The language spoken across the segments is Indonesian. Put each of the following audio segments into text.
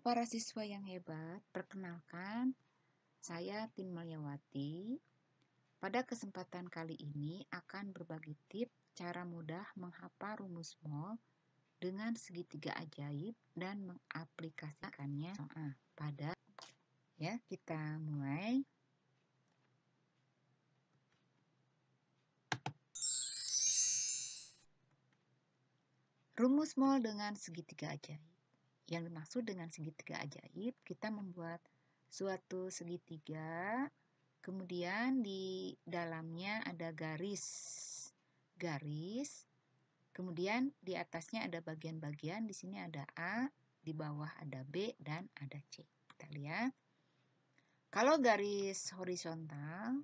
para siswa yang hebat, perkenalkan, saya Tin Malyawati. Pada kesempatan kali ini akan berbagi tips cara mudah menghafal rumus mol dengan segitiga ajaib dan mengaplikasikannya pada kita mulai. Rumus mol dengan segitiga ajaib. Yang dimaksud dengan segitiga ajaib, kita membuat suatu segitiga, kemudian di dalamnya ada garis, kemudian di atasnya ada bagian-bagian, di sini ada A, di bawah ada B, dan ada C. Kita lihat. Kalau garis horizontal,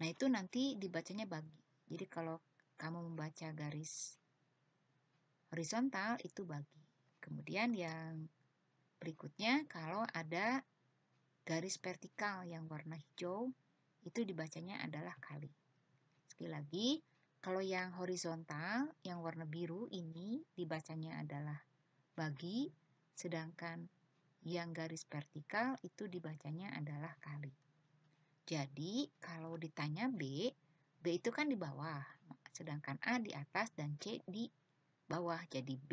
nah itu nanti dibacanya bagi. Jadi kalau kamu membaca garis horizontal, itu bagi. Kemudian yang berikutnya, kalau ada garis vertikal yang warna hijau, itu dibacanya adalah kali. Sekali lagi, kalau yang horizontal, yang warna biru ini dibacanya adalah bagi, sedangkan yang garis vertikal itu dibacanya adalah kali. Jadi, kalau ditanya B itu kan di bawah, sedangkan A di atas dan C di bawah. Jadi B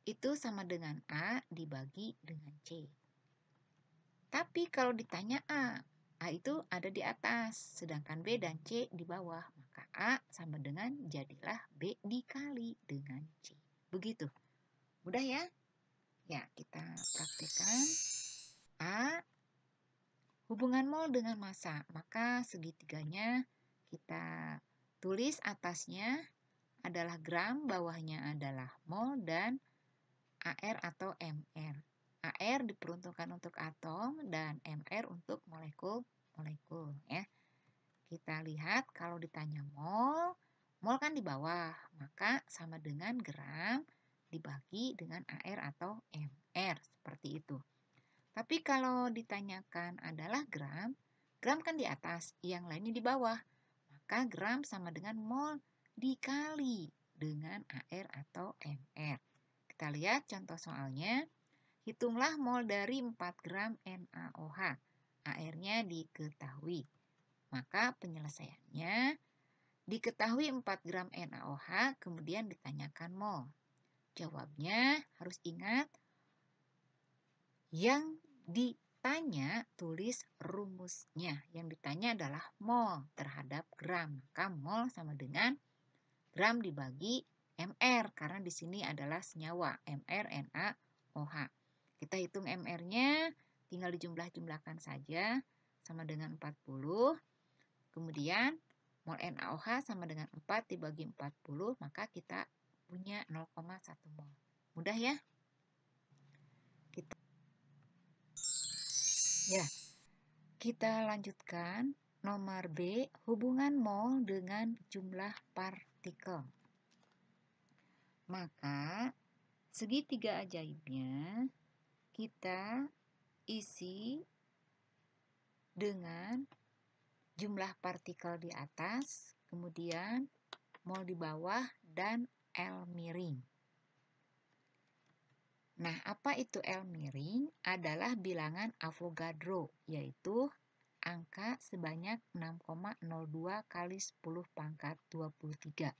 itu sama dengan A dibagi dengan C. Tapi kalau ditanya A itu ada di atas, sedangkan B dan C di bawah. Maka A sama dengan jadilah B dikali dengan C. Begitu. Mudah ya? Ya, kita praktekkan. A, hubungan mol dengan massa. Maka segitiganya kita tulis atasnya adalah gram, bawahnya adalah mol, dan AR atau MR. AR diperuntukkan untuk atom dan MR untuk molekul ya. Kita lihat kalau ditanya mol kan di bawah, maka sama dengan gram dibagi dengan AR atau MR, seperti itu. Tapi kalau ditanyakan adalah gram kan di atas, yang lainnya di bawah. Maka gram sama dengan mol dikali dengan AR atau MR. Kita lihat contoh soalnya. Hitunglah mol dari 4 gram NaOH. AR-nya diketahui. Maka penyelesaiannya, diketahui 4 gram NaOH, kemudian ditanyakan mol. Jawabnya harus ingat, yang ditanya tulis rumusnya. Yang ditanya adalah mol terhadap gram. Maka mol sama dengan gram dibagi MR, karena di sini adalah senyawa, MR NaOH. Kita hitung MR-nya, tinggal dijumlah-jumlahkan saja, sama dengan 40. Kemudian mol NaOH sama dengan 4 dibagi 40, maka kita punya 0,1 mol. Mudah ya? Kita lanjutkan. Nomor B, hubungan mol dengan jumlah partikel. Maka segitiga ajaibnya kita isi dengan jumlah partikel di atas, kemudian mol di bawah, dan L miring. Nah, apa itu L miring? Adalah bilangan Avogadro, yaitu angka sebanyak 6,02 kali 10 pangkat 23.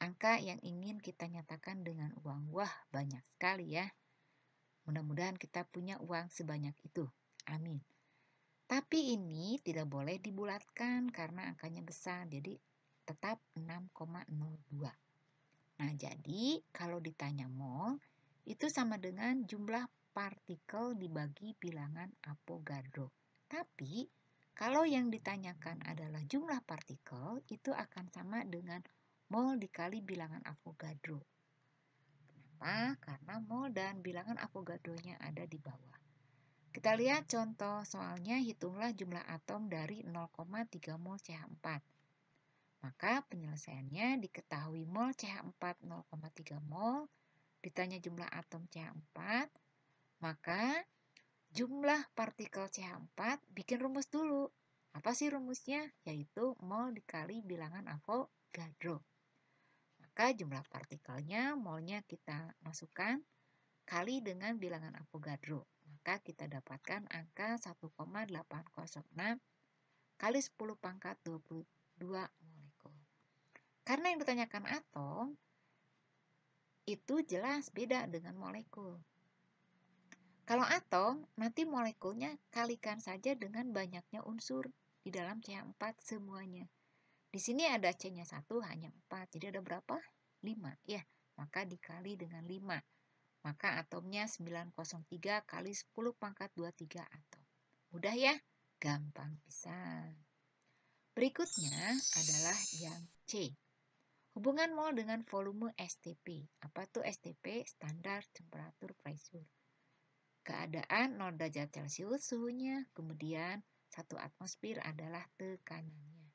Angka yang ingin kita nyatakan dengan uang. Wah, banyak sekali ya. Mudah-mudahan kita punya uang sebanyak itu. Amin. Tapi ini tidak boleh dibulatkan karena angkanya besar. Jadi tetap 6,02. Nah, jadi kalau ditanya mol, itu sama dengan jumlah partikel dibagi bilangan Avogadro. Tapi kalau yang ditanyakan adalah jumlah partikel, itu akan sama dengan mol dikali bilangan Avogadro. Kenapa? Karena mol dan bilangan Avogadro-nya ada di bawah. Kita lihat contoh soalnya, hitunglah jumlah atom dari 0,3 mol CH4. Maka penyelesaiannya diketahui mol CH4 0,3 mol, ditanya jumlah atom CH4, maka jumlah partikel CH4 bikin rumus dulu. Apa sih rumusnya? Yaitu mol dikali bilangan Avogadro. Maka jumlah partikelnya, molnya kita masukkan kali dengan bilangan Avogadro. Maka kita dapatkan angka 1,806 kali 10 pangkat 22 molekul. Karena yang ditanyakan atom, itu jelas beda dengan molekul. Kalau atom, nanti molekulnya kalikan saja dengan banyaknya unsur di dalam CH4 semuanya. Di sini ada C-nya 1 hanya 4, jadi ada berapa? 5 ya. Maka dikali dengan 5. Maka atomnya 903 kali 10 pangkat 23 atom. Mudah ya? Gampang pisan. Berikutnya adalah yang C. Hubungan mol dengan volume STP. Apa tuh STP? Standar temperature pressure. Keadaan 0 derajat Celcius suhunya, kemudian 1 atmosfer adalah tekanannya.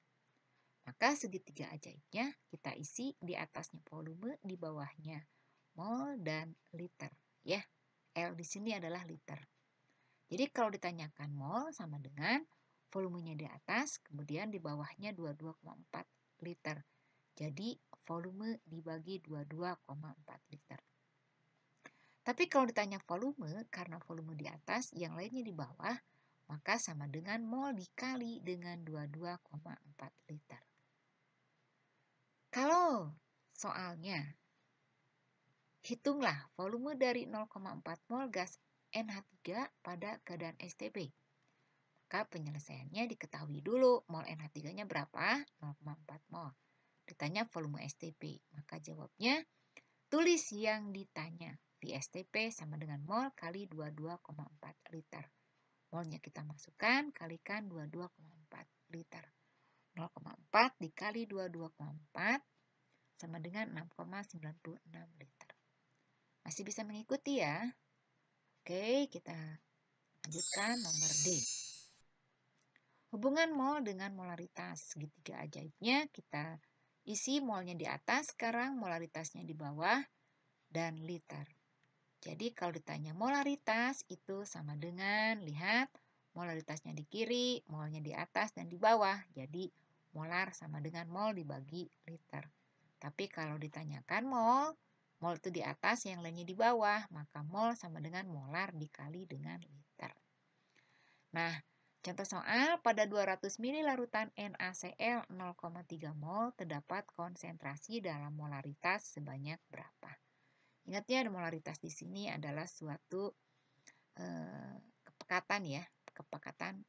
Maka segitiga ajaibnya kita isi di atasnya volume, di bawahnya mol dan liter. Ya, L di sini adalah liter. Jadi kalau ditanyakan mol sama dengan volumenya di atas, kemudian di bawahnya 22,4 liter. Jadi volume dibagi 22,4 liter. Tapi kalau ditanya volume, karena volume di atas, yang lainnya di bawah, maka sama dengan mol dikali dengan 22,4 liter. Kalau soalnya, hitunglah volume dari 0,4 mol gas NH3 pada keadaan STP. Maka penyelesaiannya diketahui dulu mol NH3-nya berapa? 0,4 mol. Ditanya volume STP, maka jawabnya tulis yang ditanya. VSTP sama dengan mol kali 22,4 liter. Molnya kita masukkan, kalikan 22,4 liter. 0,4 dikali 22,4 sama dengan 6,96 liter. Masih bisa mengikuti ya? Oke, kita lanjutkan nomor D. Hubungan mol dengan molaritas. Segitiga ajaibnya kita isi molnya di atas, sekarang molaritasnya di bawah, dan liter. Jadi kalau ditanya molaritas itu sama dengan, lihat molaritasnya di kiri, molnya di atas dan di bawah. Jadi molar sama dengan mol dibagi liter. Tapi kalau ditanyakan mol itu di atas, yang lainnya di bawah, maka mol sama dengan molar dikali dengan liter. Nah, contoh soal, pada 200 ml larutan NaCl 0,3 mol terdapat konsentrasi dalam molaritas sebanyak berapa? Ingat ya, molaritas di sini adalah suatu kepekatan ya, kepekatan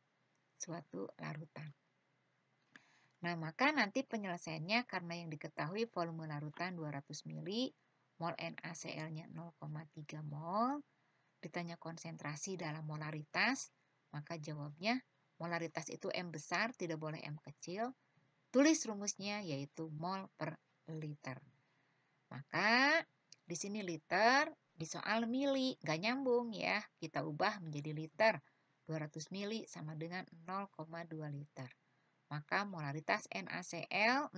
suatu larutan. Nah, maka nanti penyelesaiannya karena yang diketahui volume larutan 200 ml, mol NaCl-nya 0,3 mol, ditanya konsentrasi dalam molaritas, maka jawabnya molaritas itu M besar, tidak boleh M kecil. Tulis rumusnya yaitu mol per liter. Maka di sini liter, di soal mili, nggak nyambung ya. Kita ubah menjadi liter. 200 mili sama dengan 0,2 liter. Maka molaritas NaCl 0,3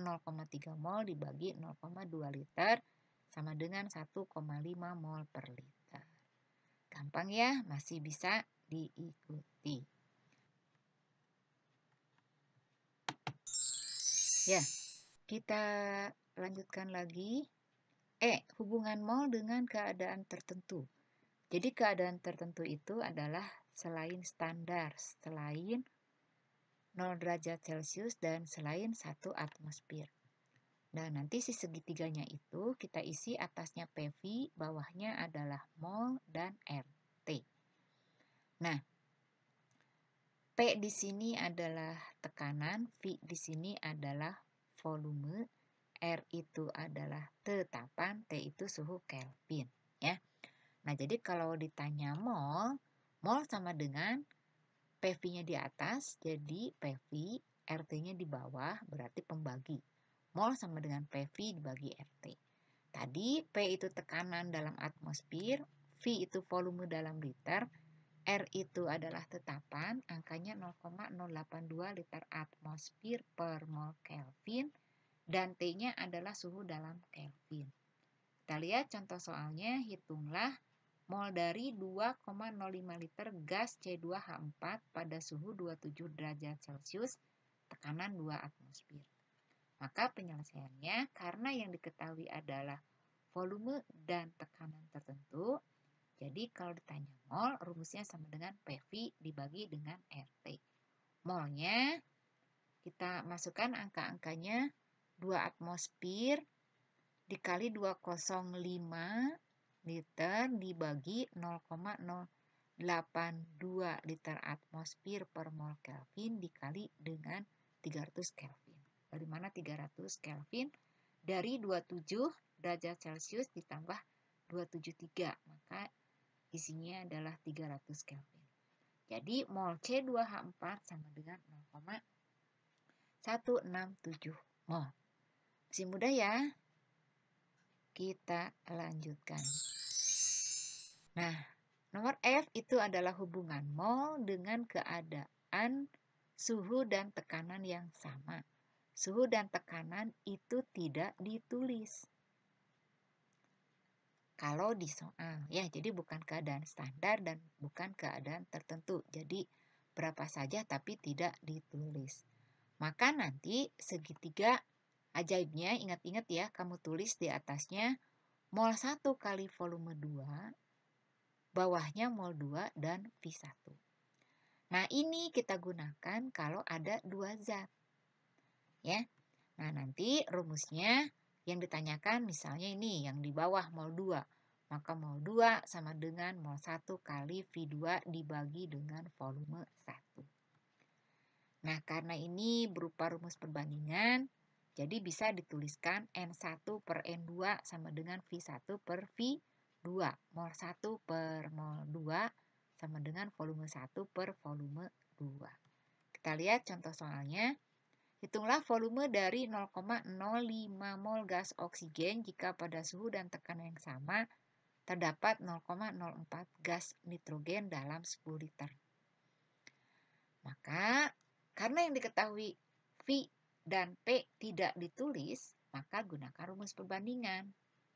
mol dibagi 0,2 liter sama dengan 1,5 mol per liter. Gampang ya, masih bisa diikuti. Ya, kita lanjutkan lagi. Hubungan mol dengan keadaan tertentu. Jadi keadaan tertentu itu adalah selain standar, selain 0 derajat Celcius dan selain 1 atmosfer. Dan nanti si segitiganya itu kita isi atasnya PV, bawahnya adalah mol dan RT. Nah, P di sini adalah tekanan, V di sini adalah volume, R itu adalah tetapan, T itu suhu Kelvin, ya. Nah, jadi kalau ditanya mol sama dengan PV-nya di atas, jadi PV, RT-nya di bawah, berarti pembagi. Mol sama dengan PV dibagi RT. Tadi P itu tekanan dalam atmosfer, V itu volume dalam liter, R itu adalah tetapan, angkanya 0,082 liter atmosfer per mol Kelvin, dan T-nya adalah suhu dalam Kelvin. Kita lihat contoh soalnya, hitunglah mol dari 2,05 liter gas C2H4 pada suhu 27 derajat Celcius, tekanan 2 atmosfer. Maka penyelesaiannya, karena yang diketahui adalah volume dan tekanan tertentu, Jadi kalau ditanya mol, rumusnya sama dengan PV dibagi dengan RT. Molnya kita masukkan angka-angkanya 2 atmosfer dikali 205 liter dibagi 0,082 liter atmosfer per mol Kelvin dikali dengan 300 Kelvin. Dari mana 300 Kelvin? Dari 27 derajat Celcius ditambah 273, maka isinya adalah 300 Kelvin. Jadi mol C2H4 sama dengan 0,167 mol. Masih mudah ya? Kita lanjutkan. Nah, nomor F itu adalah hubungan mol dengan keadaan suhu dan tekanan yang sama. Suhu dan tekanan itu tidak ditulis kalau di soal. Ya, jadi bukan keadaan standar dan bukan keadaan tertentu. Jadi berapa saja tapi tidak ditulis. Maka nanti segitiga ajaibnya, ingat-ingat ya, kamu tulis di atasnya mol 1 kali volume 2, bawahnya mol 2 dan V1. Nah, ini kita gunakan kalau ada dua zat. Ya. Nah, nanti rumusnya yang ditanyakan misalnya ini yang di bawah mol 2. Maka mol 2 sama dengan mol 1 kali V2 dibagi dengan volume 1. Nah, karena ini berupa rumus perbandingan, jadi bisa dituliskan N1 per N2 sama dengan V1 per V2. Mol 1 per mol 2 sama dengan volume 1 per volume 2. Kita lihat contoh soalnya. Hitunglah volume dari 0,05 mol gas oksigen jika pada suhu dan tekanan yang sama terdapat 0,04 gas nitrogen dalam 10 liter. Maka karena yang diketahui V dan P tidak ditulis, maka gunakan rumus perbandingan.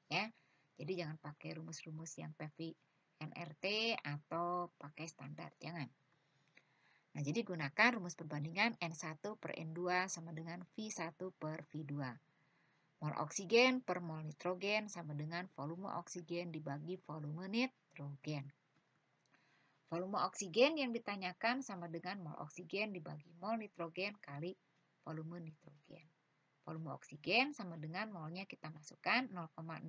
Ya. Jadi jangan pakai rumus-rumus yang PV NRT atau pakai standar, jangan. Nah, jadi gunakan rumus perbandingan N1 per N2 sama dengan V1 per V2. Mol oksigen per mol nitrogen sama dengan volume oksigen dibagi volume nitrogen. Volume oksigen yang ditanyakan sama dengan mol oksigen dibagi mol nitrogen kali volume nitrogen. Volume oksigen sama dengan molnya kita masukkan 0,05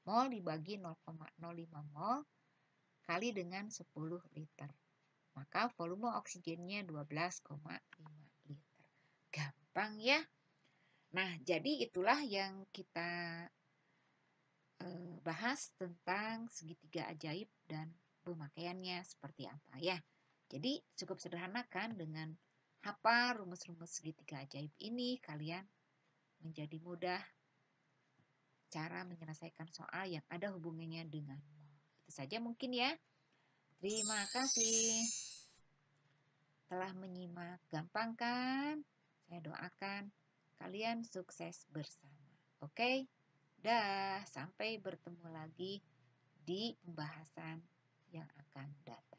mol dibagi 0,05 mol kali dengan 10 liter. Maka volume oksigennya 12,5 liter. Gampang ya? Nah, jadi itulah yang kita bahas tentang segitiga ajaib dan pemakaiannya seperti apa ya. Jadi cukup sederhana kan dengan hafal rumus-rumus segitiga ajaib ini kalian menjadi mudah cara menyelesaikan soal yang ada hubungannya dengan mol. Itu saja mungkin ya. Terima kasih telah menyimak. Gampang kan? Saya doakan kalian sukses bersama. Oke? Dah, sampai bertemu lagi di pembahasan yang akan datang.